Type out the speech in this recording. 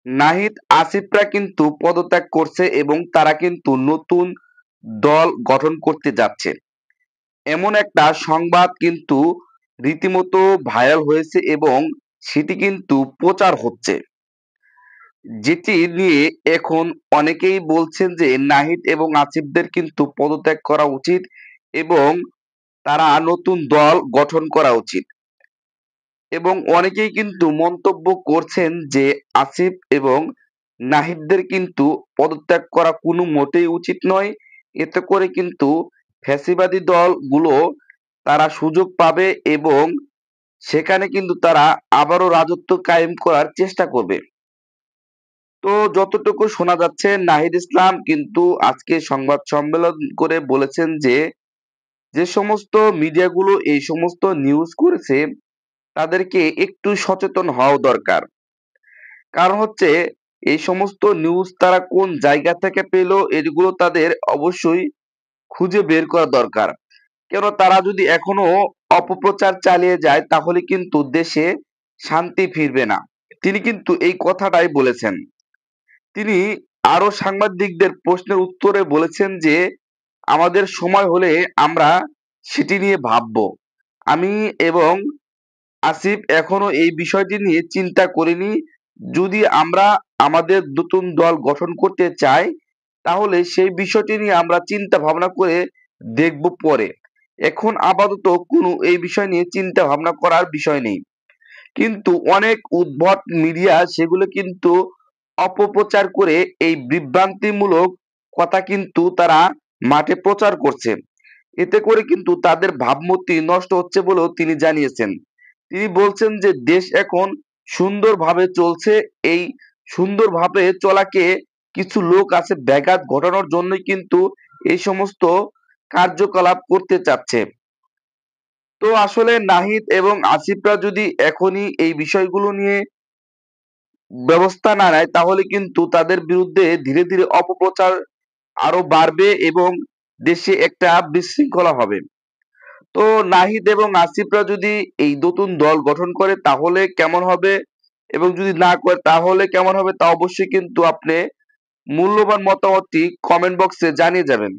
নাহিদ আসিফরা কিন্তু পদত্যাগ করছে এবং তারা কিন্তু নতুন দল গঠন করতে যাচ্ছে। এমন একটা সংবাদ কিন্তু রীতিমতো ভাইরাল হয়েছে এবং সেটি কিন্তু প্রচার হচ্ছে। যেটি নিয়ে এখন অনেকেই বলছেন যে নাহিদ এবং আসিফদের কিন্তু পদত্যাগ করা উচিত এবং তারা নতুন দল গঠন করা উচিত। এবং অনেকেই কিন্তু মন্তব্য করছেন যে আসিফ এবং নাহিদদের কিন্তু পদত্যাগ করা কোনো মোটেই উচিত নয়। এতে করে কিন্তু ফ্যাসিবাদী দলগুলো তারা সুযোগ পাবে এবং সেখানে কিন্তু তারা আবারও রাজত্ব কায়েম করার চেষ্টা করবে। তো যতটুকু শোনা যাচ্ছে নাহিদ ইসলাম কিন্তু আজকে সংবাদ সম্মেলন করে বলেছেন যে, যে সমস্ত মিডিয়াগুলো এই সমস্ত নিউজ করেছে তাদেরকে একটু সচেতন হওয়া দরকার। কারণ হচ্ছে এই সমস্ত নিউজ তারা কোন জায়গা থেকে পেল এগুলো তাদের অবশ্যই খুঁজে বের করা দরকার। কেন তারা যদি এখনো অপপ্রচার চালিয়ে যায় তাহলে কিন্তু দেশে শান্তি ফিরবে না। তিনি কিন্তু এই কথাটাই বলেছেন। তিনি আরো সাংবাদিকদের প্রশ্নের উত্তরে বলেছেন যে, আমাদের সময় হলে আমরা সেটি নিয়ে ভাববো। আমি এবং আসিফ এখনো এই বিষয়টি নিয়ে চিন্তা করিনি। যদি আমরা আমাদের নতুন দল গঠন করতে চাই, তাহলে সেই বিষয়টি নিয়ে আমরা চিন্তা ভাবনা করে দেখব পরে। এখন আপাতত কোনো এই বিষয় নিয়ে চিন্তা ভাবনা করার বিষয় নেই। কিন্তু অনেক উদ্ভট মিডিয়া সেগুলো কিন্তু অপপ্রচার করে এই বিভ্রান্তিমূলক কথা কিন্তু তারা মাঠে প্রচার করছে। এতে করে কিন্তু তাদের ভাবমূর্তি নষ্ট হচ্ছে বলেও তিনি জানিয়েছেন। তিনি বলছেন যে দেশ এখন সুন্দরভাবে চলছে। এই সুন্দরভাবে চলাকে কিছু লোক আছে ব্যাঘাত ঘটানোর জন্যই কিন্তু এই সমস্ত কার্যকলাপ করতে চাচ্ছে। তো আসলে নাহিদ এবং আসিফরা যদি এখনই এই বিষয়গুলো নিয়ে ব্যবস্থা না নেয় তাহলে কিন্তু তাদের বিরুদ্ধে ধীরে ধীরে অপপ্রচার আরো বাড়বে এবং দেশে একটা বিশৃঙ্খলা হবে। তো নাহিদ এবং আসিফরা যদি এই নতুন দল গঠন করে তাহলে কেমন হবে এবং যদি না করে তাহলে কেমন হবে তা অবশ্যই কিন্তু আপনি মূল্যবান মতামতটি কমেন্ট বক্সে জানিয়ে যাবেন।